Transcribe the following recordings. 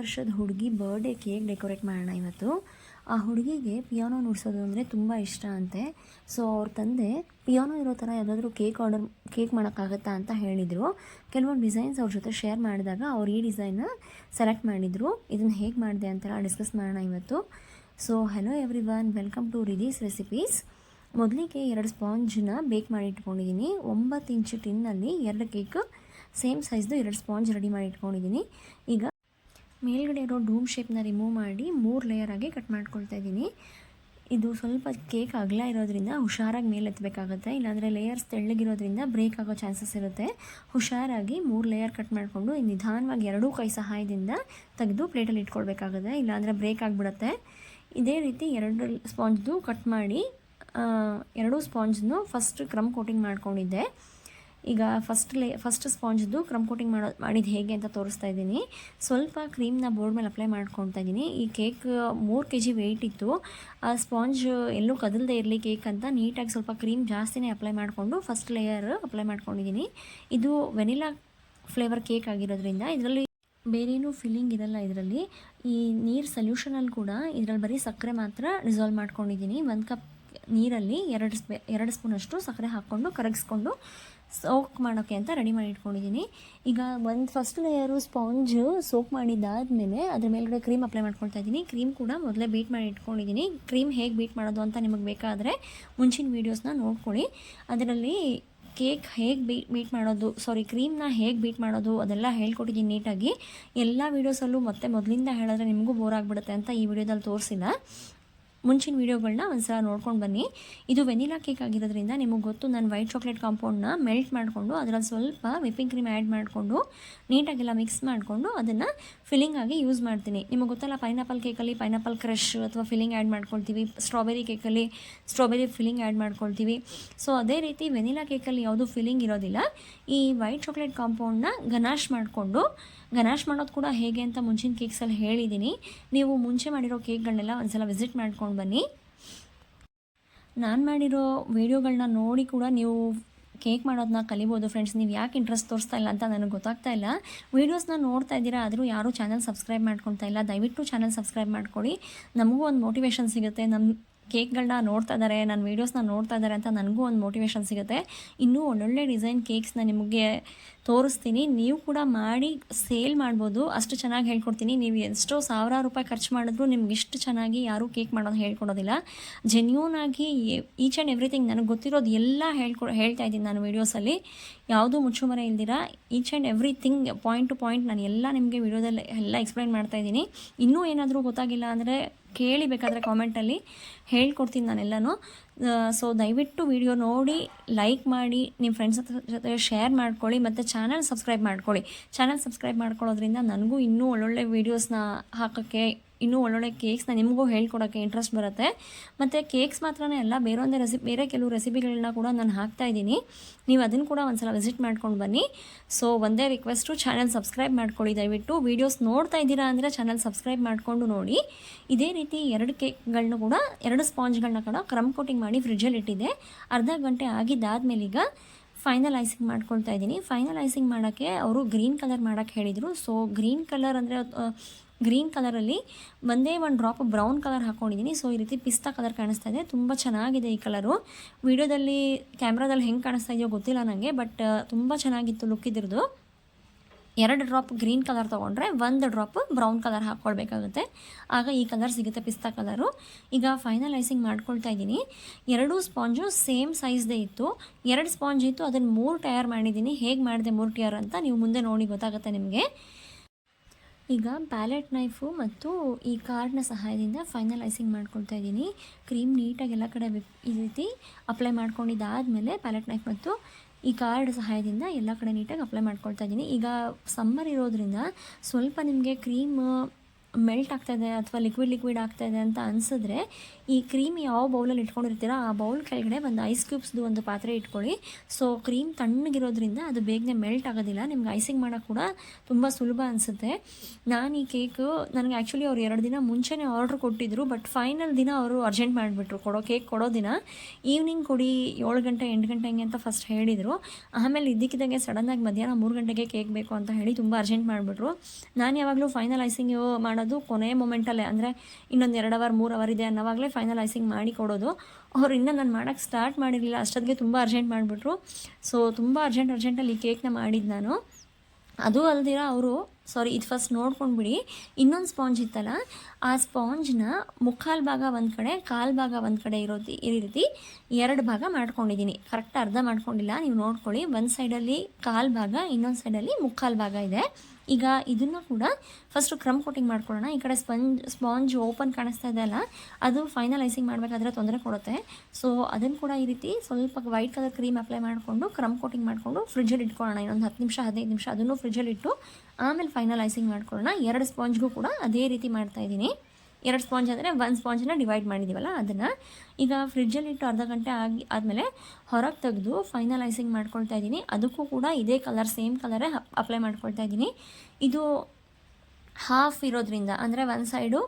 ವರ್ಷದ ಹುಡುಗಿ birthday cake decorate ಮಾಡೋಣ ಇವತ್ತು. ಆ ಹುಡುಗಿಗೆ ಪಿಯಾನೋ ನುಡ್ಸೋದು ಅಂದರೆ ತುಂಬ ಇಷ್ಟ ಅಂತೆ. ಸೊ ಅವ್ರ ತಂದೆ ಪಿಯಾನೋ ಇರೋ ಥರ ಯಾವುದಾದ್ರೂ ಕೇಕ್ ಮಾಡೋಕ್ಕಾಗತ್ತಾ ಅಂತ ಹೇಳಿದರು. ಕೆಲವೊಂದು ಡಿಸೈನ್ಸ್ ಅವ್ರ ಜೊತೆ ಶೇರ್ ಮಾಡಿದಾಗ ಅವ್ರು ಈ ಡಿಸೈನ್ನ ಸೆಲೆಕ್ಟ್ ಮಾಡಿದರು. ಇದನ್ನು ಹೇಗೆ ಮಾಡಿದೆ ಅಂತೆಲ್ಲ ಡಿಸ್ಕಸ್ ಮಾಡೋಣ ಇವತ್ತು. So hello everyone, welcome to Ridhi's recipes. ಮೊದಲಿಗೆ 2 ಸ್ಪಾಂಜನ್ನ ಬೇಕ್ ಮಾಡಿ ಇಟ್ಕೊಂಡಿದ್ದೀನಿ. 9 ಇಂಚು ಟಿನ್ನಲ್ಲಿ 2 ಕೇಕ್ ಸೇಮ್ ಸೈಜ್ದು 2 ಸ್ಪಾಂಜ್ ರೆಡಿ ಮಾಡಿ ಇಟ್ಕೊಂಡಿದ್ದೀನಿ. ಈಗ ಮೇಲ್ಗಡೆ ಇರೋ ಡೂಮ್ ಶೇಪ್ನ ರಿಮೂವ್ ಮಾಡಿ 3 ಲೇಯರ್ ಆಗಿ ಕಟ್ ಮಾಡ್ಕೊಳ್ತಾ ಇದ್ದೀನಿ. ಇದು ಸ್ವಲ್ಪ ಕೇಕ್ ಅಗಲ ಇರೋದ್ರಿಂದ ಹುಷಾರಾಗಿ ಮೇಲೆ ಎತ್ತಬೇಕಾಗುತ್ತೆ, ಇಲ್ಲಾಂದರೆ ಲೇಯರ್ಸ್ ತೆಳ್ಳಗಿರೋದ್ರಿಂದ ಬ್ರೇಕ್ ಆಗೋ ಚಾನ್ಸಸ್ ಇರುತ್ತೆ. ಹುಷಾರಾಗಿ 3 ಲೇಯರ್ ಕಟ್ ಮಾಡಿಕೊಂಡು ನಿಧಾನವಾಗಿ 2 ಕೈ ಸಹಾಯದಿಂದ ತೆಗೆದು ಪ್ಲೇಟಲ್ಲಿ ಇಟ್ಕೊಳ್ಬೇಕಾಗುತ್ತೆ, ಇಲ್ಲಾಂದರೆ ಬ್ರೇಕ್ ಆಗಿಬಿಡುತ್ತೆ. ಇದೇ ರೀತಿ 2 ಸ್ಪಾಂಜ್ದು ಕಟ್ ಮಾಡಿ 2 ಸ್ಪಾಂಜ್ನು ಫಸ್ಟ್ ಕ್ರಮ್ ಕೋಟಿಂಗ್ ಮಾಡ್ಕೊಂಡಿದ್ದೆ. ಈಗ ಫಸ್ಟ್ ಸ್ಪಾಂಜ್ದು ಕ್ರಮ್ ಕೋಟಿಂಗ್ ಮಾಡಿದ್ದು ಹೇಗೆ ಅಂತ ತೋರಿಸ್ತಾ ಇದ್ದೀನಿ. ಸ್ವಲ್ಪ ಕ್ರೀಮ್ನ ಬೋರ್ಡ್ ಮೇಲೆ ಅಪ್ಲೈ ಮಾಡ್ಕೊಳ್ತಾ ಇದ್ದೀನಿ. ಈ ಕೇಕ್ 3 kg ವೆಯ್ಟ್ ಇತ್ತು. ಆ ಸ್ಪಾಂಜ್ ಎಲ್ಲೂ ಕದಲದೇ ಇರಲಿ ಕೇಕ್ ಅಂತ ನೀಟಾಗಿ ಸ್ವಲ್ಪ ಕ್ರೀಮ್ ಜಾಸ್ತಿನೇ ಅಪ್ಲೈ ಮಾಡಿಕೊಂಡು ಫಸ್ಟ್ ಲೇಯರ್ ಅಪ್ಲೈ ಮಾಡ್ಕೊಂಡಿದ್ದೀನಿ. ಇದು ವೆನಿಲಾ ಫ್ಲೇವರ್ ಕೇಕ್ ಆಗಿರೋದ್ರಿಂದ ಇದರಲ್ಲಿ ಬೇರೇನೂ ಫಿಲ್ಲಿಂಗ್ ಇರಲ್ಲ. ಇದರಲ್ಲಿ ಈ ನೀರು ಸೊಲ್ಯೂಷನಲ್ಲಿ ಕೂಡ ಇದರಲ್ಲಿ ಬರೀ ಸಕ್ಕರೆ ಮಾತ್ರ ಡಿಸಾಲ್ವ್ ಮಾಡ್ಕೊಂಡಿದ್ದೀನಿ. 1 ಕಪ್ ನೀರಲ್ಲಿ 2 ಸ್ಪೂನಷ್ಟು ಸಕ್ಕರೆ ಹಾಕ್ಕೊಂಡು ಕರಗಿಸ್ಕೊಂಡು ಸೋಕ್ ಮಾಡೋಕ್ಕೆ ಅಂತ ರೆಡಿ ಮಾಡಿ ಇಟ್ಕೊಂಡಿದ್ದೀನಿ. ಈಗ ಫಸ್ಟ್ ಲೇಯರು ಸ್ಪಾಂಜ್ ಸೋಕ್ ಮಾಡಿದ್ದಾದಮೇಲೆ ಅದ್ರ ಮೇಲ್ಗಡೆ ಕ್ರೀಮ್ ಅಪ್ಲೈ ಮಾಡ್ಕೊಳ್ತಾ ಇದ್ದೀನಿ. ಕ್ರೀಮ್ ಕೂಡ ಮೊದಲೇ ಬೀಟ್ ಮಾಡಿ ಇಟ್ಕೊಂಡಿದ್ದೀನಿ. ಕ್ರೀಮ್ ಹೇಗೆ ಬೀಟ್ ಮಾಡೋದು ಅಂತ ನಿಮಗೆ ಬೇಕಾದರೆ ಮುಂಚಿನ ವೀಡಿಯೋಸ್ನ ನೋಡ್ಕೊಳ್ಳಿ. ಅದರಲ್ಲಿ ಕೇಕ್ ಹೇಗೆ ಬೀಟ್ ಮಾಡೋದು, ಕ್ರೀಮ್ನ ಹೇಗೆ ಬೀಟ್ ಮಾಡೋದು ಅದೆಲ್ಲ ಹೇಳ್ಕೊಟ್ಟಿದ್ದೀನಿ ನೀಟಾಗಿ. ಎಲ್ಲ ವೀಡಿಯೋಸಲ್ಲೂ ಮತ್ತೆ ಮೊದಲಿಂದ ಹೇಳಿದ್ರೆ ನಿಮಗೂ ಬೋರ್ ಆಗಿಬಿಡುತ್ತೆ ಅಂತ ಈ ವಿಡಿಯೋದಲ್ಲಿ ತೋರಿಸಿಲ್ಲ. ಮುಂಚಿನ ವೀಡಿಯೋಗಳನ್ನ ಒಂದ್ಸಲ ನೋಡ್ಕೊಂಡು ಬನ್ನಿ. ಇದು ವೆನಿಲಾ ಕೇಕ್ ಆಗಿರೋದ್ರಿಂದ ನಿಮಗೆ ಗೊತ್ತು, ನಾನು ವೈಟ್ ಚಾಕ್ಲೇಟ್ ಕಾಂಪೌಂಡ್ನ ಮೆಲ್ಟ್ ಮಾಡಿಕೊಂಡು ಅದರಲ್ಲಿ ಸ್ವಲ್ಪ ವಿಪ್ಪಿಂಗ್ ಕ್ರೀಮ್ ಆ್ಯಡ್ ಮಾಡಿಕೊಂಡು ನೀಟಾಗೆಲ್ಲ ಮಿಕ್ಸ್ ಮಾಡಿಕೊಂಡು ಅದನ್ನು ಫಿಲ್ಲಿಂಗ್ ಆಗಿ ಯೂಸ್ ಮಾಡ್ತೀನಿ. ನಿಮಗೆ ಗೊತ್ತಲ್ಲ, ಪೈನಾಪಲ್ ಕೇಕಲ್ಲಿ ಪೈನಾಪಲ್ ಕ್ರಶ್ ಅಥವಾ ಫಿಲ್ಲಿಂಗ್ ಆ್ಯಡ್ ಮಾಡ್ಕೊಳ್ತೀವಿ, ಸ್ಟ್ರಾಬೆರಿ ಕೇಕಲ್ಲಿ ಸ್ಟ್ರಾಬೆರಿ ಫಿಲ್ಲಿಂಗ್ ಆ್ಯಡ್ ಮಾಡ್ಕೊಳ್ತೀವಿ. ಸೊ ಅದೇ ರೀತಿ ವೆನಿಲಾ ಕೇಕಲ್ಲಿ ಯಾವುದೂ ಫಿಲ್ಲಿಂಗ್ ಇರೋದಿಲ್ಲ. ಈ ವೈಟ್ ಚಾಕ್ಲೇಟ್ ಕಾಂಪೌಂಡ್ನ ಗನಾಶ್ ಮಾಡೋದು ಕೂಡ ಹೇಗೆ ಅಂತ ಮುಂಚಿನ ಕೇಕ್ಸಲ್ಲಿ ಹೇಳಿದ್ದೀನಿ. ನೀವು ಮುಂಚೆ ಮಾಡಿರೋ ಕೇಕ್ಗಳನ್ನೆಲ್ಲ ಒಂದ್ಸಲ ವಿಸಿಟ್ ಮಾಡ್ಕೊಂಡು ಬನ್ನಿ. ನಾನು ಮಾಡಿರೋ ವೀಡಿಯೋಗಳನ್ನ ನೋಡಿ ಕೂಡ ನೀವು ಕೇಕ್ ಮಾಡೋದನ್ನ ಕಲಿಬೋದು ಫ್ರೆಂಡ್ಸ್. ನೀವು ಯಾಕೆ ಇಂಟ್ರೆಸ್ಟ್ ತೋರಿಸ್ತಾ ಇಲ್ಲ ಅಂತ ನನಗೆ ಗೊತ್ತಾಗ್ತಾ ಇಲ್ಲ. ವೀಡಿಯೋಸ್ನ ನೋಡ್ತಾ ಇದ್ದೀರಾ, ಆದರೂ ಯಾರೂ ಚಾನಲ್ ಸಬ್ಸ್ಕ್ರೈಬ್ ಮಾಡ್ಕೊಳ್ತಾ ಇಲ್ಲ. ದಯವಿಟ್ಟು ಚಾನಲ್ ಸಬ್ಸ್ಕ್ರೈಬ್ ಮಾಡ್ಕೊಳ್ಳಿ. ನಮಗೂ ಒಂದು ಮೋಟಿವೇಶನ್ ಸಿಗುತ್ತೆ. ನಮ್ಮ ಕೇಕ್ಗಳನ್ನ ನೋಡ್ತಾ ಇದ್ದಾರೆ, ನನ್ನ ವೀಡಿಯೋಸ್ನ ನೋಡ್ತಾ ಇದ್ದಾರೆ ಅಂತ ನನಗೂ ಒಂದು ಮೋಟಿವೇಶನ್ ಸಿಗುತ್ತೆ. ಇನ್ನೂ ಒಳ್ಳೊಳ್ಳೆ ಡಿಸೈನ್ ಕೇಕ್ಸ್ನ ನಿಮಗೆ ತೋರಿಸ್ತೀನಿ. ನೀವು ಕೂಡ ಮಾಡಿ ಸೇಲ್ ಮಾಡ್ಬೋದು, ಅಷ್ಟು ಚೆನ್ನಾಗಿ ಹೇಳ್ಕೊಡ್ತೀನಿ. ನೀವು ಎಷ್ಟೋ ಸಾವಿರಾರು ರೂಪಾಯಿ ಖರ್ಚು ಮಾಡಿದ್ರು ನಿಮ್ಗೆ ಇಷ್ಟು ಚೆನ್ನಾಗಿ ಯಾರೂ ಕೇಕ್ ಮಾಡೋದು ಹೇಳ್ಕೊಡೋದಿಲ್ಲ. ಜೆನ್ಯೂನ್ ಆಗಿ ಈಚ್ ಆ್ಯಂಡ್ ಎವ್ರಿಥಿಂಗ್ ನನಗೆ ಗೊತ್ತಿರೋದು ಎಲ್ಲ ಹೇಳ್ತಾ ಇದ್ದೀನಿ ನಾನು ವೀಡಿಯೋಸಲ್ಲಿ. ಯಾವುದೂ ಮುಚ್ಚುಮರೆ ಇಲ್ದಿರ each and everything point to point ನಾನು ಎಲ್ಲ ನಿಮಗೆ ವೀಡಿಯೋದಲ್ಲಿ ಎಲ್ಲ ಎಕ್ಸ್ಪ್ಲೈನ್ ಮಾಡ್ತಾಯಿದ್ದೀನಿ. ಇನ್ನೂ ಏನಾದರೂ ಗೊತ್ತಾಗಿಲ್ಲ ಅಂದರೆ ಕೇಳಿ, ಬೇಕಾದರೆ ಕಾಮೆಂಟಲ್ಲಿ ಹೇಳ್ಕೊಡ್ತೀನಿ ನಾನೆಲ್ಲನೂ. ಸೊ ದಯವಿಟ್ಟು ವಿಡಿಯೋ ನೋಡಿ ಲೈಕ್ ಮಾಡಿ, ನಿಮ್ಮ ಫ್ರೆಂಡ್ಸ್ ಜೊತೆ ಶೇರ್ ಮಾಡ್ಕೊಳ್ಳಿ ಮತ್ತು ಚಾನಲ್ ಸಬ್ಸ್ಕ್ರೈಬ್ ಮಾಡ್ಕೊಳ್ಳಿ. ಚಾನಲ್ ಸಬ್ಸ್ಕ್ರೈಬ್ ಮಾಡ್ಕೊಳ್ಳೋದ್ರಿಂದ ನನಗೂ ಇನ್ನೂ ಒಳ್ಳೊಳ್ಳೆ ವೀಡಿಯೋಸ್ನ ಹಾಕೋಕ್ಕೆ, ಇನ್ನೂ ಒಳ್ಳೊಳ್ಳೆ ಕೇಕ್ಸ್ನ ನಿಮಗೂ ಹೇಳ್ಕೊಡೋಕ್ಕೆ ಇಂಟ್ರೆಸ್ಟ್ ಬರುತ್ತೆ. ಮತ್ತು ಕೇಕ್ಸ್ ಮಾತ್ರನೇ ಅಲ್ಲ, ಬೇರೆ ಕೆಲವು ರೆಸಿಪಿಗಳನ್ನ ಕೂಡ ನಾನು ಹಾಕ್ತಾಯಿದ್ದೀನಿ. ನೀವು ಅದನ್ನು ಕೂಡ ಒಂದ್ಸಲ ವಿಸಿಟ್ ಮಾಡ್ಕೊಂಡು ಬನ್ನಿ. ಸೊ ಒಂದೇ ರಿಕ್ವೆಸ್ಟು, ಚಾನಲ್ ಸಬ್ಸ್ಕ್ರೈಬ್ ಮಾಡ್ಕೊಳ್ಳಿ ದಯವಿಟ್ಟು. ವೀಡಿಯೋಸ್ ನೋಡ್ತಾ ಇದ್ದೀರಾ ಅಂದರೆ ಚಾನಲ್ ಸಬ್ಸ್ಕ್ರೈಬ್ ಮಾಡಿಕೊಂಡು ನೋಡಿ. ಇದೇ ರೀತಿ 2 ಕೇಕ್ಗಳನ್ನೂ ಕೂಡ 2 ಸ್ಪಾಂಜ್ಗಳನ್ನ ಕೂಡ ಕ್ರಮ್ ಕೋಟಿಂಗ್ ಮಾಡಿ ಫ್ರಿಡ್ಜಲ್ಲಿ ಇಟ್ಟಿದ್ದೆ. ಅರ್ಧ ಗಂಟೆ ಆಗಿದ್ದಾದಮೇಲೆ ಈಗ ಫೈನಲ್ ಐಸಿಂಗ್ ಮಾಡ್ಕೊಳ್ತಾ ಇದ್ದೀನಿ. ಫೈನಲ್ ಐಸಿಂಗ್ ಮಾಡೋಕ್ಕೆ ಅವರು ಗ್ರೀನ್ ಕಲರ್ ಮಾಡೋಕ್ಕೆ ಹೇಳಿದರು. ಸೊ ಗ್ರೀನ್ ಕಲರ್ ಅಂದರೆ ಗ್ರೀನ್ ಕಲರಲ್ಲಿ ಒಂದೇ 1 ಡ್ರಾಪ್ ಬ್ರೌನ್ ಕಲರ್ ಹಾಕ್ಕೊಂಡಿದ್ದೀನಿ. ಸೊ ಈ ರೀತಿ ಪಿಸ್ತಾ ಕಲರ್ ಕಾಣಿಸ್ತಾ ಇದೆ, ತುಂಬ ಚೆನ್ನಾಗಿದೆ ಈ ಕಲರು. ವಿಡಿಯೋದಲ್ಲಿ ಕ್ಯಾಮ್ರಾದಲ್ಲಿ ಹೆಂಗೆ ಕಾಣಿಸ್ತಾ ಇದೆಯೋ ಗೊತ್ತಿಲ್ಲ ನನಗೆ, ಬಟ್ ತುಂಬ ಚೆನ್ನಾಗಿತ್ತು ಲುಕ್ ಇದ್ರದ್ದು. 2 ಡ್ರಾಪ್ ಗ್ರೀನ್ ಕಲರ್ ತೊಗೊಂಡ್ರೆ 1 ಡ್ರಾಪ್ ಬ್ರೌನ್ ಕಲರ್ ಹಾಕ್ಕೊಳ್ಬೇಕಾಗುತ್ತೆ, ಆಗ ಈ ಕಲರ್ ಸಿಗುತ್ತೆ, ಪಿಸ್ತಾ ಕಲರು. ಈಗ ಫೈನಲ್ ಐಸಿಂಗ್ ಮಾಡ್ಕೊಳ್ತಾ ಇದ್ದೀನಿ. 2 ಸ್ಪಾಂಜು ಸೇಮ್ ಸೈಜ್ದೇ ಇತ್ತು. 2 ಸ್ಪಾಂಜ್ ಇತ್ತು, ಅದನ್ನು 3 ಟೈರ್ ಮಾಡಿದ್ದೀನಿ. ಹೇಗೆ ಮಾಡಿದೆ 3 ಟೈರ್ ಅಂತ ನೀವು ಮುಂದೆ ನೋಡಿ ಗೊತ್ತಾಗುತ್ತೆ ನಿಮಗೆ. ಈಗ ಪ್ಯಾಲೆಟ್ ನೈಫು ಮತ್ತು ಈ ಕಾರ್ಡ್ನ ಸಹಾಯದಿಂದ ಫೈನಲ್ ಐಸಿಂಗ್ ಮಾಡ್ಕೊಳ್ತಾ ಇದ್ದೀನಿ. ಕ್ರೀಮ್ ನೀಟಾಗಿ ಎಲ್ಲ ಕಡೆ ಈ ರೀತಿ ಅಪ್ಲೈ ಮಾಡ್ಕೊಂಡಿದ್ದಾದಮೇಲೆ ಪ್ಯಾಲೆಟ್ ನೈಫ್ ಮತ್ತು ಈ ಕಾರ್ಡ್ ಸಹಾಯದಿಂದ ಎಲ್ಲ ಕಡೆ ನೀಟಾಗಿ ಅಪ್ಲೈ ಮಾಡ್ಕೊಳ್ತಾ ಇದ್ದೀನಿ. ಈಗ ಸಮ್ಮರ್ ಇರೋದ್ರಿಂದ ಸ್ವಲ್ಪ ನಿಮಗೆ ಕ್ರೀಮ್ ಮೆಲ್ಟ್ ಆಗ್ತಾಯಿದೆ ಅಥವಾ ಲಿಕ್ವಿಡ್ ಆಗ್ತಾಯಿದೆ ಅಂತ ಅನಿಸಿದ್ರೆ ಈ ಕ್ರೀಮ್ ಯಾವ ಬೌಲಲ್ಲಿ ಇಟ್ಕೊಂಡಿರ್ತೀರೋ ಆ ಬೌಲ್ ಕೆಳಗಡೆ ಒಂದು ಐಸ್ ಕ್ಯೂಬ್ಸ್ದು ಒಂದು ಪಾತ್ರೆ ಇಟ್ಕೊಳ್ಳಿ. ಸೊ ಕ್ರೀಮ್ ತಣ್ಣಗಿರೋದ್ರಿಂದ ಅದು ಬೇಗನೆ ಮೆಲ್ಟ್ ಆಗೋದಿಲ್ಲ, ನಿಮ್ಗೆ ಐಸಿಂಗ್ ಮಾಡೋಕ್ಕೆ ಕೂಡ ತುಂಬ ಸುಲಭ ಅನಿಸುತ್ತೆ. ನಾನು ಈ ಕೇಕು ನನಗೆ ಆ್ಯಕ್ಚುಲಿ ಅವ್ರು 2 ದಿನ ಮುಂಚೆನೇ ಆರ್ಡ್ರ್ ಕೊಟ್ಟಿದ್ದರು, ಬಟ್ ಫೈನಲ್ ದಿನ ಅವರು ಅರ್ಜೆಂಟ್ ಮಾಡಿಬಿಟ್ರು. ಕೇಕ್ ಕೊಡೋ ದಿನ ಈವ್ನಿಂಗ್ ಕೊಡಿ 7 ಗಂಟೆ 8 ಗಂಟೆಗೆ ಅಂತ ಫಸ್ಟ್ ಹೇಳಿದರು. ಆಮೇಲೆ ಇದ್ದಕ್ಕಿದ್ದಂಗೆ ಸಡನ್ನಾಗಿ ಮಧ್ಯಾಹ್ನ 3 ಗಂಟೆಗೆ ಕೇಕ್ ಬೇಕು ಅಂತ ಹೇಳಿ ತುಂಬ ಅರ್ಜೆಂಟ್ ಮಾಡಿಬಿಟ್ರು. ನಾನು ಯಾವಾಗಲೂ ಫೈನಲ್ ಐಸಿಂಗ್ ಮಾಡೋದು ಕೊನೆ ಮೊಮೆಂಟಲ್ಲೇ, ಅಂದರೆ ಇನ್ನೊಂದು 2 ಅವರ್ 3 ಅವರ್ ಇದೆ ಅನ್ನೋವಾಗಲೇ ಫೈನಲ್ ಐಸಿಂಗ್ ಮಾಡಿ ಕೊಡೋದು. ಅವ್ರು ಇನ್ನೂ ನಾನು ಮಾಡೋಕ್ಕೆ ಸ್ಟಾರ್ಟ್ ಮಾಡಿರಲಿಲ್ಲ, ಅಷ್ಟೊತ್ತಿಗೆ ತುಂಬ ಅರ್ಜೆಂಟ್ ಮಾಡಿಬಿಟ್ರು. ಸೊ ತುಂಬ ಅರ್ಜೆಂಟಲ್ಲಿ ಈ ಕೇಕ್ನ ಮಾಡಿದ್ದು ನಾನು. ಅದು ಅಲ್ದಿರ ಅವರು ಇದು ಫಸ್ಟ್ ನೋಡ್ಕೊಂಡ್ಬಿಡಿ, ಇನ್ನೊಂದು ಸ್ಪಾಂಜ್ ಇತ್ತಲ್ಲ ಆ ಸ್ಪಾಂಜ್ನ ಮುಕ್ಕಾಲು ಭಾಗ ಒಂದು ಕಡೆ, ಕಾಲು ಭಾಗ ಒಂದು ಕಡೆ ಈ ರೀತಿ 2 ಭಾಗ ಮಾಡ್ಕೊಂಡಿದ್ದೀನಿ. ಕರೆಕ್ಟ್ ಅರ್ಧ ಮಾಡ್ಕೊಂಡಿಲ್ಲ, ನೀವು ನೋಡ್ಕೊಳ್ಳಿ. ಒಂದು ಸೈಡಲ್ಲಿ ಕಾಲು ಭಾಗ, ಇನ್ನೊಂದು ಸೈಡಲ್ಲಿ ಮುಕ್ಕಾಲು ಭಾಗ ಇದೆ. ಈಗ ಇದನ್ನು ಕೂಡ ಫಸ್ಟು ಕ್ರಮ್ ಕೋಟಿಂಗ್ ಮಾಡ್ಕೊಳ್ಳೋಣ. ಈ ಕಡೆ ಸ್ಪಾಂಜ್ ಓಪನ್ ಕಾಣಿಸ್ತಾ ಇದೆ ಅಲ್ಲ, ಅದು ಫೈನಲ್ ಐಸಿಂಗ್ ಮಾಡಬೇಕಾದ್ರೆ ತೊಂದರೆ ಕೊಡುತ್ತೆ. ಸೊ ಅದನ್ನು ಕೂಡ ಈ ರೀತಿ ಸ್ವಲ್ಪ ವೈಟ್ ಕಲರ್ ಕ್ರೀಮ್ ಅಪ್ಲೈ ಮಾಡಿಕೊಂಡು ಕ್ರಮ್ ಕೋಟಿಂಗ್ ಮಾಡಿಕೊಂಡು ಫ್ರಿಜ್ಜಲ್ಲಿ ಇಟ್ಕೊಳ್ಳೋಣ. ಇನ್ನೊಂದು 10 ನಿಮಿಷ 15 ನಿಮಿಷ ಅದನ್ನು ಫ್ರಿಜ್ಜಲ್ಲಿ ಇಟ್ಟು ಆಮೇಲೆ ಫೈನಲ್ ಐಸಿಂಗ್ ಮಾಡ್ಕೊಳ್ಳೋಣ. 2 ಸ್ಪಾಂಜ್ಗೂ ಕೂಡ ಅದೇ ರೀತಿ ಮಾಡ್ತಾಯಿದ್ದೀನಿ. 2 ಸ್ಪಾಂಜ್ ಅಂದರೆ 1 ಸ್ಪಾಂಜನ್ನ ಡಿವೈಡ್ ಮಾಡಿದ್ದೀವಲ್ಲ ಅದನ್ನು ಈಗ ಫ್ರಿಜ್ಜಲ್ಲಿಟ್ಟು ಅರ್ಧ ಗಂಟೆ ಆದಮೇಲೆ ಹೊರಗೆ ತೆಗೆದು ಫೈನಲ್ ಐಸಿಂಗ್ ಮಾಡ್ಕೊಳ್ತಾ ಇದ್ದೀನಿ. ಅದಕ್ಕೂ ಕೂಡ ಇದೇ ಕಲರ್, ಸೇಮ್ ಕಲರೇ ಅಪ್ಲೈ ಮಾಡ್ಕೊಳ್ತಾ ಇದ್ದೀನಿ. ಇದು ಹಾಫ್ ಇರೋದ್ರಿಂದ, ಅಂದರೆ ಒಂದು ಸೈಡು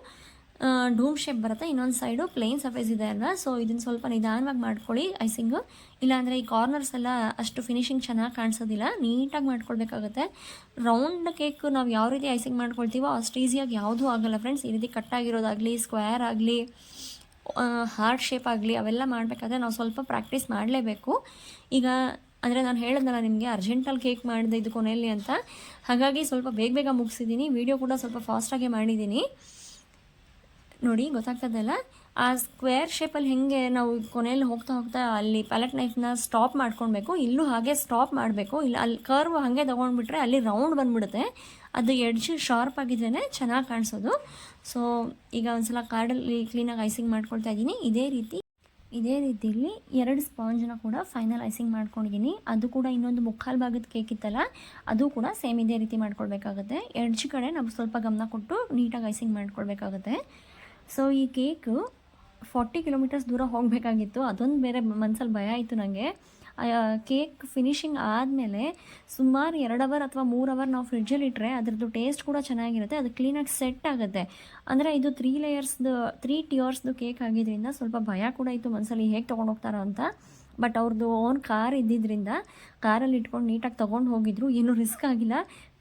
ಡೂಮ್ ಶೇಪ್ ಬರುತ್ತೆ, ಇನ್ನೊಂದು ಸೈಡು ಪ್ಲೇನ್ ಸರ್ಫೇಸ್ ಇದೆ ಅಲ್ವಾ. ಸೊ ಇದನ್ನು ಸ್ವಲ್ಪ ನಿಧಾನವಾಗಿ ಮಾಡ್ಕೊಳ್ಳಿ ಐಸಿಂಗು, ಇಲ್ಲಾಂದರೆ ಈ ಕಾರ್ನರ್ಸ್ ಎಲ್ಲ ಅಷ್ಟು ಫಿನಿಶಿಂಗ್ ಚೆನ್ನಾಗಿ ಕಾಣಿಸೋದಿಲ್ಲ. ನೀಟಾಗಿ ಮಾಡ್ಕೊಳ್ಬೇಕಾಗುತ್ತೆ. ರೌಂಡ್ ಕೇಕ್ ನಾವು ಯಾವ ರೀತಿ ಐಸಿಂಗ್ ಮಾಡ್ಕೊಳ್ತೀವೋ ಅಷ್ಟು ಈಸಿಯಾಗಿ ಯಾವುದೂ ಆಗೋಲ್ಲ ಫ್ರೆಂಡ್ಸ್. ಈ ರೀತಿ ಕಟ್ಟಾಗಿರೋದಾಗಲಿ, ಸ್ಕ್ವೇರ್ ಆಗಲಿ, ಹಾರ್ಟ್ ಶೇಪ್ ಆಗಲಿ, ಅವೆಲ್ಲ ಮಾಡಬೇಕಾದ್ರೆ ನಾವು ಸ್ವಲ್ಪ ಪ್ರಾಕ್ಟೀಸ್ ಮಾಡಲೇಬೇಕು. ಈಗ ಅಂದರೆ ನಾನು ಹೇಳಿದ್ನಲ್ಲ ನಿಮಗೆ ಅರ್ಜೆಂಟಲ್ಲಿ ಕೇಕ್ ಮಾಡಿದೆ ಇದು ಕೊನೆಯಲ್ಲಿ ಅಂತ, ಹಾಗಾಗಿ ಸ್ವಲ್ಪ ಬೇಗ ಮುಗಿಸಿದ್ದೀನಿ. ವೀಡಿಯೋ ಕೂಡ ಸ್ವಲ್ಪ ಫಾಸ್ಟಾಗೆ ಮಾಡಿದ್ದೀನಿ. ನೋಡಿ ಗೊತ್ತಾಗ್ತದಲ್ಲ, ಆ ಸ್ಕ್ವೇರ್ ಶೇಪಲ್ಲಿ ಹೆಂಗೆ ನಾವು ಕೊನೆಯಲ್ಲಿ ಹೋಗ್ತಾ ಅಲ್ಲಿ ಪ್ಯಾಲೆಟ್ ನೈಫ್ನ ಸ್ಟಾಪ್ ಮಾಡ್ಕೊಳ್ಬೇಕು. ಇಲ್ಲೂ ಹಾಗೆ ಸ್ಟಾಪ್ ಮಾಡಬೇಕು, ಇಲ್ಲ ಅಲ್ಲಿ ಕರ್ವ್ ಹಾಗೆ ತೊಗೊಂಡ್ಬಿಟ್ರೆ ಅಲ್ಲಿ ರೌಂಡ್ ಬಂದುಬಿಡುತ್ತೆ. ಅದು ಎಡ್ಜ್ ಶಾರ್ಪ್ ಆಗಿದ್ರೇ ಚೆನ್ನಾಗಿ ಕಾಣಿಸೋದು. ಸೊ ಈಗ ಒಂದು ಸಲ ಕಾರ್ಡಲ್ಲಿ ಕ್ಲೀನಾಗಿ ಐಸಿಂಗ್ ಮಾಡ್ಕೊಳ್ತಾ ಇದ್ದೀನಿ. ಇದೇ ರೀತಿಯಲ್ಲಿ 2 ಸ್ಪಾಂಜನ್ನ ಕೂಡ ಫೈನಲ್ ಐಸಿಂಗ್ ಮಾಡ್ಕೊಂಡಿದ್ದೀನಿ. ಅದು ಕೂಡ ಇನ್ನೊಂದು ಮುಕ್ಕಾಲು ಭಾಗದ ಕೇಕ್ ಇತ್ತಲ್ಲ, ಅದು ಕೂಡ ಸೇಮ್ ಇದೇ ರೀತಿ ಮಾಡ್ಕೊಳ್ಬೇಕಾಗುತ್ತೆ. ಎಡ್ಜ್ ಕಡೆ ನಾವು ಸ್ವಲ್ಪ ಗಮನ ಕೊಟ್ಟು ನೀಟಾಗಿ ಐಸಿಂಗ್ ಮಾಡ್ಕೊಳ್ಬೇಕಾಗುತ್ತೆ. ಸೊ ಈ ಕೇಕು 40 ಕಿಲೋಮೀಟರ್ಸ್ ದೂರ ಹೋಗಬೇಕಾಗಿತ್ತು, ಅದೊಂದು ಬೇರೆ ಮನಸ್ಸಲ್ಲಿ ಭಯ ಆಯಿತು ನನಗೆ. ಕೇಕ್ ಫಿನಿಶಿಂಗ್ ಆದಮೇಲೆ ಸುಮಾರು 2 ಅವರ್ ಅಥವಾ 3 ಅವರ್ ನಾವು ಫ್ರಿಡ್ಜಲ್ಲಿ ಇಟ್ಟರೆ ಅದರದ್ದು ಟೇಸ್ಟ್ ಕೂಡ ಚೆನ್ನಾಗಿರುತ್ತೆ, ಅದು ಕ್ಲೀನಾಗಿ ಸೆಟ್ ಆಗುತ್ತೆ. ಅಂದರೆ ಇದು 3 ಟಿಯರ್ಸ್ದು ಕೇಕ್ ಆಗಿದ್ದರಿಂದ ಸ್ವಲ್ಪ ಭಯ ಕೂಡ ಇತ್ತು ಮನಸ್ಸಲ್ಲಿ, ಹೇಗೆ ತೊಗೊಂಡೋಗ್ತಾರೋ ಅಂತ. ಬಟ್ ಅವ್ರದ್ದು ಓನ್ ಕಾರ್ ಇದ್ದಿದ್ದರಿಂದ ಕಾರಲ್ಲಿ ಇಟ್ಕೊಂಡು ನೀಟಾಗಿ ತೊಗೊಂಡು ಹೋಗಿದ್ರು, ಏನೂ ರಿಸ್ಕ್ ಆಗಿಲ್ಲ.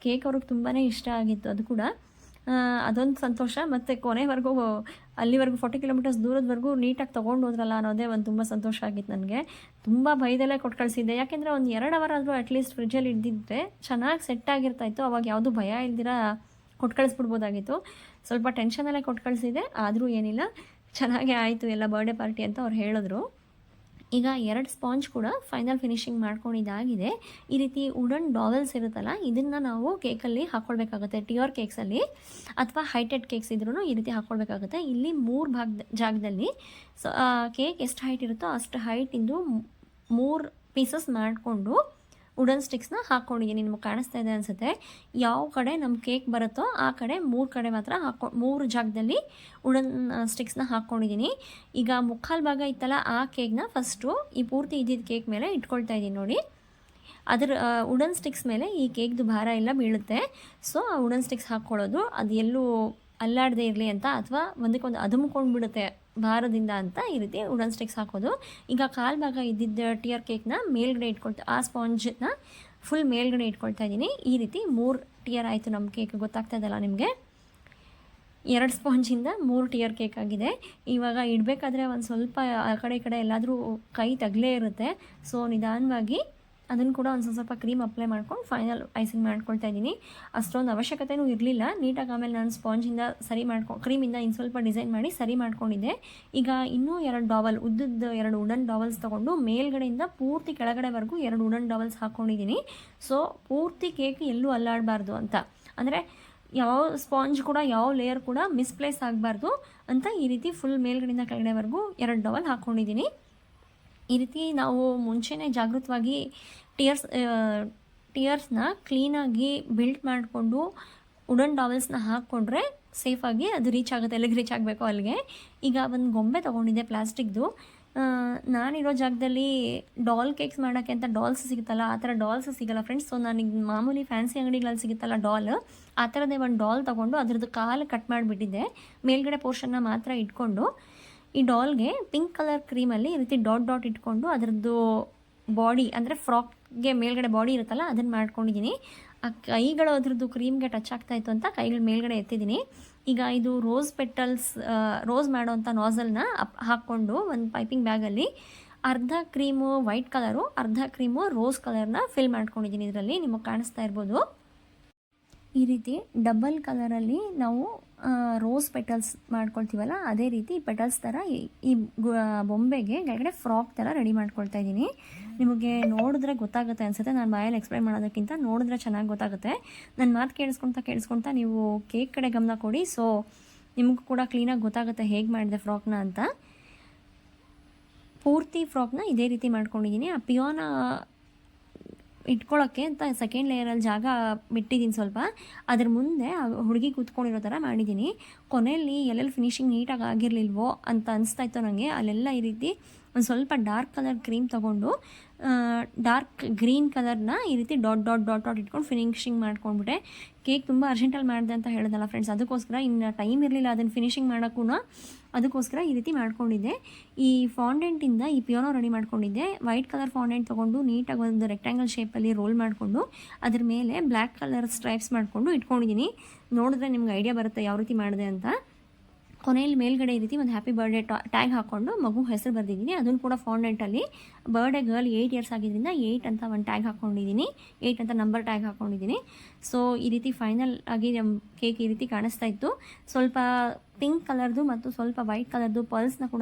ಕೇಕ್ ಅವ್ರಿಗೆ ತುಂಬಾ ಇಷ್ಟ ಆಗಿತ್ತು, ಅದು ಕೂಡ ಅದೊಂದು ಸಂತೋಷ. ಮತ್ತು ಕೊನೆವರೆಗೂ ಅಲ್ಲಿವರೆಗೂ 40 ಕಿಲೋಮೀಟರ್ಸ್ ದೂರದವರೆಗೂ ನೀಟಾಗಿ ತೊಗೊಂಡು ಹೋದ್ರಲ್ಲ ಅನ್ನೋದೇ ಒಂದು ತುಂಬ ಸಂತೋಷ ಆಗಿತ್ತು ನನಗೆ. ತುಂಬ ಭಯದಲ್ಲೇ ಕೊಟ್ಟು ಕಳಿಸಿದ್ದೆ, ಯಾಕೆಂದರೆ ಒಂದು 2 ಅವರ್ ಆದರೂ ಅಟ್ಲೀಸ್ಟ್ ಫ್ರಿಡ್ಜಲ್ಲಿ ಇದ್ದಿದ್ದರೆ ಚೆನ್ನಾಗಿ ಸೆಟ್ ಆಗಿರ್ತಾಯಿತ್ತು. ಅವಾಗ ಯಾವುದೂ ಭಯ ಇಲ್ದಿರ ಕೊಟ್ಟು ಕಳಿಸ್ಬಿಡ್ಬೋದಾಗಿತ್ತು. ಸ್ವಲ್ಪ ಟೆನ್ಷನಲ್ಲೇ ಕೊಟ್ಟು ಕಳಿಸಿದೆ, ಆದರೂ ಏನಿಲ್ಲ, ಚೆನ್ನಾಗೇ ಆಯಿತು ಎಲ್ಲ ಬರ್ಡೇ ಪಾರ್ಟಿ ಅಂತ ಅವ್ರು ಹೇಳಿದ್ರು. ಈಗ 2 ಸ್ಪಾಂಜ್ ಕೂಡ ಫೈನಲ್ ಫಿನಿಶಿಂಗ್ ಮಾಡ್ಕೊಂಡಿದ್ದಾಗಿದೆ. ಈ ರೀತಿ ವುಡನ್ ಡಾವೆಲ್ಸ್ ಇರುತ್ತಲ್ಲ, ಇದನ್ನು ನಾವು ಕೇಕಲ್ಲಿ ಹಾಕ್ಕೊಳ್ಬೇಕಾಗುತ್ತೆ. ಟಿಯರ್ ಕೇಕ್ಸಲ್ಲಿ ಅಥವಾ ಹೈಟೆಡ್ ಕೇಕ್ಸ್ ಇದ್ರೂ ಈ ರೀತಿ ಹಾಕ್ಕೊಳ್ಬೇಕಾಗುತ್ತೆ. ಇಲ್ಲಿ 3 ಜಾಗದಲ್ಲಿ ಕೇಕ್ ಎಷ್ಟು ಹೈಟ್ ಇರುತ್ತೋ ಅಷ್ಟು ಹೈಟಿಂದು 3 ಪೀಸಸ್ ಮಾಡಿಕೊಂಡು ವುಡನ್ ಸ್ಟಿಕ್ಸ್ನ ಹಾಕ್ಕೊಂಡಿದ್ದೀನಿ. ನಿಮಗೆ ಕಾಣಿಸ್ತಾ ಇದೆ ಅನಿಸುತ್ತೆ. ಯಾವ ಕಡೆ ನಮ್ಮ ಕೇಕ್ ಬರುತ್ತೋ ಆ ಕಡೆ 3 ಕಡೆ ಮಾತ್ರ 3 ಜಾಗದಲ್ಲಿ ವುಡನ್ ಸ್ಟಿಕ್ಸ್ನ ಹಾಕ್ಕೊಂಡಿದ್ದೀನಿ. ಈಗ ಮುಕ್ಕಾಲು ಭಾಗ ಇತ್ತಲ್ಲ ಆ ಕೇಕ್ನ ಫಸ್ಟು ಈ ಪೂರ್ತಿ ಇದ್ದಿದ್ದ ಕೇಕ್ ಮೇಲೆ ಇಟ್ಕೊಳ್ತಾ ಇದ್ದೀನಿ ನೋಡಿ. ಅದರ ವುಡನ್ ಸ್ಟಿಕ್ಸ್ ಮೇಲೆ ಈ ಕೇಕ್ದು ಭಾರ ಎಲ್ಲ ಬೀಳುತ್ತೆ. ಸೊ ಆ ವುಡನ್ ಸ್ಟಿಕ್ಸ್ ಹಾಕ್ಕೊಳ್ಳೋದು, ಅದು ಎಲ್ಲೂ ಅಲ್ಲಾಡದೇ ಇರಲಿ ಅಂತ, ಅಥವಾ ಒಂದಕ್ಕೊಂದು ಅದುಮ್ಕೊಂಡು ಬಿಡುತ್ತೆ ಭಾರದಿಂದ ಅಂತ ಈ ರೀತಿ ವುಡನ್ ಸ್ಟಿಕ್ಸ್ ಹಾಕೋದು. ಈಗ ಕಾಲು ಭಾಗ ಇದ್ದಿದ್ದ ಟಿಯರ್ ಕೇಕ್ನ ಮೇಲ್ಗಡೆ ಆ ಸ್ಪಾಂಜನ್ನ ಫುಲ್ ಮೇಲ್ಗಡೆ ಇಟ್ಕೊಳ್ತಾ ಇದ್ದೀನಿ. ಈ ರೀತಿ 3 ಟಿಯರ್ ಆಯಿತು ನಮ್ಮ ಕೇಕ್. ಗೊತ್ತಾಗ್ತಾ ಇದಲ್ಲ ನಿಮಗೆ, 2 ಸ್ಪಾಂಜಿಂದ 3 ಟಿಯರ್ ಕೇಕ್ ಆಗಿದೆ. ಇವಾಗ ಇಡಬೇಕಾದ್ರೆ ಒಂದು ಸ್ವಲ್ಪ ಆ ಕಡೆ ಈ ಕಡೆ ಎಲ್ಲಾದರೂ ಕೈ ತಗಲೇ ಇರುತ್ತೆ. ಸೊ ನಿಧಾನವಾಗಿ ಅದನ್ನು ಕೂಡ ಒಂದು ಸ್ವಲ್ಪ ಕ್ರೀಮ್ ಅಪ್ಲೈ ಮಾಡ್ಕೊಂಡು ಫೈನಲ್ ಐಸಿಂಗ್ ಮಾಡ್ಕೊಳ್ತಾ ಇದ್ದೀನಿ. ಅಷ್ಟೊಂದು ಅವಶ್ಯಕತೆಯೂ ಇರಲಿಲ್ಲ. ನೀಟಾಗಿ ಆಮೇಲೆ ನಾನು ಸ್ಪಾಂಜಿಂದ ಕ್ರೀಮಿಂದ ಇನ್ನು ಸ್ವಲ್ಪ ಡಿಸೈನ್ ಮಾಡಿ ಸರಿ ಮಾಡ್ಕೊಂಡಿದ್ದೆ. ಈಗ ಇನ್ನೂ 2 ಡಾವಲ್, ಉದ್ದದ 2 ವುಡನ್ ಡಾವಲ್ಸ್ ತೊಗೊಂಡು ಮೇಲ್ಗಡೆಯಿಂದ ಪೂರ್ತಿ ಕೆಳಗಡೆವರೆಗೂ 2 ವುಡನ್ ಡಾವಲ್ಸ್ ಹಾಕ್ಕೊಂಡಿದ್ದೀನಿ. ಸೊ ಪೂರ್ತಿ ಕೇಕ್ ಎಲ್ಲೂ ಅಲ್ಲಾಡಬಾರ್ದು ಅಂತ, ಅಂದರೆ ಯಾವ ಸ್ಪಾಂಜ್ ಕೂಡ ಯಾವ ಲೇಯರ್ ಕೂಡ ಮಿಸ್ಪ್ಲೇಸ್ ಆಗಬಾರ್ದು ಅಂತ ಈ ರೀತಿ ಫುಲ್ ಮೇಲ್ಗಡೆಯಿಂದ ಕೆಳಗಡೆವರೆಗೂ 2 ಡಾವಲ್ ಹಾಕ್ಕೊಂಡಿದ್ದೀನಿ. ಈ ರೀತಿ ನಾವು ಮುಂಚೆನೇ ಜಾಗೃತವಾಗಿ ಟಿಯರ್ಸ್ನ ಕ್ಲೀನಾಗಿ ಬಿಲ್ಟ್ ಮಾಡಿಕೊಂಡು ವುಡನ್ ಡಾವೆಲ್ಸ್ನ ಹಾಕ್ಕೊಂಡ್ರೆ ಸೇಫಾಗಿ ಅದು ರೀಚ್ ಆಗುತ್ತೆ, ಎಲ್ಲಿಗೆ ರೀಚ್ ಆಗಬೇಕೋ ಅಲ್ಲಿಗೆ. ಈಗ ಒಂದು ಗೊಂಬೆ ತೊಗೊಂಡಿದ್ದೆ ಪ್ಲಾಸ್ಟಿಕ್ದು. ನಾನಿರೋ ಜಾಗದಲ್ಲಿ ಡಾಲ್ ಕೇಕ್ಸ್ ಮಾಡೋಕ್ಕೆ ಅಂತ ಡಾಲ್ಸ್ ಸಿಗುತ್ತಲ್ಲ, ಆ ಥರ ಡಾಲ್ಸ್ ಸಿಗೋಲ್ಲ ಫ್ರೆಂಡ್ಸ್. ಸೊ ನಾನೀಗ ಮಾಮೂಲಿ ಫ್ಯಾನ್ಸಿ ಅಂಗಡಿಗಳಲ್ಲಿ ಸಿಗುತ್ತಲ್ಲ ಡಾಲ್, ಆ ಥರದೇ ಒಂದು ಡಾಲ್ ತೊಗೊಂಡು ಅದ್ರದ್ದು ಕಾಲು ಕಟ್ ಮಾಡಿಬಿಟ್ಟಿದ್ದೆ. ಮೇಲ್ಗಡೆ ಪೋರ್ಷನ್ನ ಮಾತ್ರ ಇಟ್ಕೊಂಡು ಈ ಡಾಲ್ಗೆ ಪಿಂಕ್ ಕಲರ್ ಕ್ರೀಮಲ್ಲಿ ಈ ರೀತಿ ಡಾಟ್ ಡಾಟ್ ಇಟ್ಕೊಂಡು ಅದರದ್ದು ಬಾಡಿ ಅಂದರೆ ಫ್ರಾಕ್ಗೆ ಮೇಲ್ಗಡೆ ಬಾಡಿ ಇರುತ್ತಲ್ಲ ಅದನ್ನು ಮಾಡ್ಕೊಂಡಿದ್ದೀನಿ. ಆ ಕೈಗಳು ಅದ್ರದ್ದು ಕ್ರೀಮ್ಗೆ ಟಚ್ ಆಗ್ತಾಯಿತ್ತು ಅಂತ ಕೈಗಳ ಮೇಲ್ಗಡೆ ಎತ್ತಿದ್ದೀನಿ. ಈಗ ಇದು ರೋಸ್ ಪೆಟಲ್ಸ್, ರೋಸ್ ಮಾಡೋವಂಥ ನಾಸಲ್ನ ಹಾಕ್ಕೊಂಡು ಒಂದು ಪೈಪಿಂಗ್ ಬ್ಯಾಗಲ್ಲಿ ಅರ್ಧ ಕ್ರೀಮು ವೈಟ್ ಕಲರು, ಅರ್ಧ ಕ್ರೀಮು ರೋಸ್ ಕಲರ್ನ ಫಿಲ್ ಮಾಡ್ಕೊಂಡಿದ್ದೀನಿ. ಇದರಲ್ಲಿ ನಿಮಗೆ ಕಾಣಿಸ್ತಾ ಇರ್ಬೋದು. ಈ ರೀತಿ ಡಬಲ್ ಕಲರಲ್ಲಿ ನಾವು ರೋಸ್ ಪೆಟಲ್ಸ್ ಮಾಡ್ಕೊಳ್ತೀವಲ್ಲ, ಅದೇ ರೀತಿ ಪೆಟಲ್ಸ್ ಥರ ಈ ಬೊಂಬೆಗೆ ಕೆಳಗಡೆ ಫ್ರಾಕ್ ಥರ ರೆಡಿ ಮಾಡ್ಕೊಳ್ತಾ ಇದ್ದೀನಿ. ನಿಮಗೆ ನೋಡಿದ್ರೆ ಗೊತ್ತಾಗುತ್ತೆ ಅನಿಸುತ್ತೆ, ನಾನು ಬಾಯಲ್ಲಿ ಎಕ್ಸ್ಪ್ಲೈನ್ ಮಾಡೋದಕ್ಕಿಂತ ನೋಡಿದ್ರೆ ಚೆನ್ನಾಗಿ ಗೊತ್ತಾಗುತ್ತೆ. ನನ್ನ ಮಾತು ಕೇಳಿಸ್ಕೊಳ್ತಾ ನೀವು ಕೇಕ್ ಕಡೆ ಗಮನ ಕೊಡಿ. ಸೊ ನಿಮಗೂ ಕೂಡ ಕ್ಲೀನಾಗಿ ಗೊತ್ತಾಗುತ್ತೆ ಹೇಗೆ ಮಾಡಿದೆ ಫ್ರಾಕ್ನ ಅಂತ. ಪೂರ್ತಿ ಫ್ರಾಕ್ನ ಇದೇ ರೀತಿ ಮಾಡ್ಕೊಂಡಿದ್ದೀನಿ. ಆ ಪಿಯೋನ ಇಟ್ಕೊಳ್ಳೋಕ್ಕೆ ಅಂತ ಸೆಕೆಂಡ್ ಲೇಯರಲ್ಲಿ ಜಾಗ ಬಿಟ್ಟಿದ್ದೀನಿ ಸ್ವಲ್ಪ. ಅದ್ರ ಮುಂದೆ ಹುಡುಗಿ ಕೂತ್ಕೊಂಡಿರೋ ಥರ ಮಾಡಿದ್ದೀನಿ. ಕೊನೆಯಲ್ಲಿ ಎಲ್ಲೆಲ್ಲಿ ಫಿನಿಶಿಂಗ್ ನೀಟಾಗಿ ಆಗಿರಲಿಲ್ವೋ ಅಂತ ಅನಿಸ್ತಾ ಇತ್ತು ನನಗೆ. ಅಲ್ಲೆಲ್ಲ ಈ ರೀತಿ ಒಂದು ಸ್ವಲ್ಪ ಡಾರ್ಕ್ ಕಲರ್ ಕ್ರೀಮ್ ತೊಗೊಂಡು ಡಾರ್ಕ್ ಗ್ರೀನ್ ಕಲರ್ನ ಈ ರೀತಿ ಡಾಟ್ ಡಾಟ್ ಡಾಟ್ ಡಾಟ್ ಇಟ್ಕೊಂಡು ಫಿನಿಶಿಂಗ್ ಮಾಡ್ಕೊಂಡ್ಬಿಟ್ಟೆ. ಕೇಕ್ ತುಂಬ ಅರ್ಜೆಂಟಲ್ಲಿ ಮಾಡಿದೆ ಅಂತ ಹೇಳಿದಲ್ಲ ಫ್ರೆಂಡ್ಸ್, ಅದಕ್ಕೋಸ್ಕರ ಇನ್ನು ಟೈಮ್ ಇರಲಿಲ್ಲ ಅದನ್ನು ಫಿನಿಶಿಂಗ್ ಮಾಡೋಕ್ಕೂ, ಅದಕ್ಕೋಸ್ಕರ ಈ ರೀತಿ ಮಾಡ್ಕೊಂಡಿದ್ದೆ. ಈ ಫಾಂಡೆಂಟಿಂದ ಈ ಪಿಯೋನೋ ರೆಡಿ ಮಾಡ್ಕೊಂಡಿದ್ದೆ. ವೈಟ್ ಕಲರ್ ಫಾಂಡೆಂಟ್ ತೊಗೊಂಡು ನೀಟಾಗಿ ಒಂದು ರೆಕ್ಟ್ಯಾಂಗಲ್ ಶೇಪಲ್ಲಿ ರೋಲ್ ಮಾಡಿಕೊಂಡು ಅದ್ರ ಮೇಲೆ ಬ್ಲ್ಯಾಕ್ ಕಲರ್ ಸ್ಟ್ರೈಪ್ಸ್ ಮಾಡಿಕೊಂಡು ಇಟ್ಕೊಂಡಿದ್ದೀನಿ. ನೋಡಿದ್ರೆ ನಿಮ್ಗೆ ಐಡಿಯಾ ಬರುತ್ತೆ ಯಾವ ರೀತಿ ಮಾಡಿದೆ ಅಂತ. ಕೊನೆಯಲ್ಲಿ ಮೇಲ್ಗಡೆ ಈ ರೀತಿ ಒಂದು ಹ್ಯಾಪಿ ಬರ್ಡೇ ಟ್ಯಾಗ್ ಹಾಕ್ಕೊಂಡು ಮಗು ಹೆಸರು ಬರೆದಿದ್ದೀನಿ. ಅದನ್ನು ಕೂಡ ಫಾಂಡೆಂಟಲ್ಲಿ ಬರ್ಡೇ ಗರ್ಲ್ 8 ಇಯರ್ಸ್ ಆಗಿದ್ದರಿಂದ 8 ಅಂತ ಒಂದು ಟ್ಯಾಗ್ ಹಾಕ್ಕೊಂಡಿದ್ದೀನಿ, 8 ಅಂತ ನಂಬರ್ ಟ್ಯಾಗ್ ಹಾಕ್ಕೊಂಡಿದ್ದೀನಿ. ಸೊ ಈ ರೀತಿ ಫೈನಲ್ ಆಗಿ ನಮ್ಮ ಕೇಕ್ ಈ ರೀತಿ ಕಾಣಿಸ್ತಾ ಇತ್ತು. ಸ್ವಲ್ಪ ಪಿಂಕ್ ಕಲರ್ದು ಮತ್ತು ಸ್ವಲ್ಪ ವೈಟ್ ಕಲರ್ದು ಪರ್ಲ್ಸ್ನ ಕೂಡ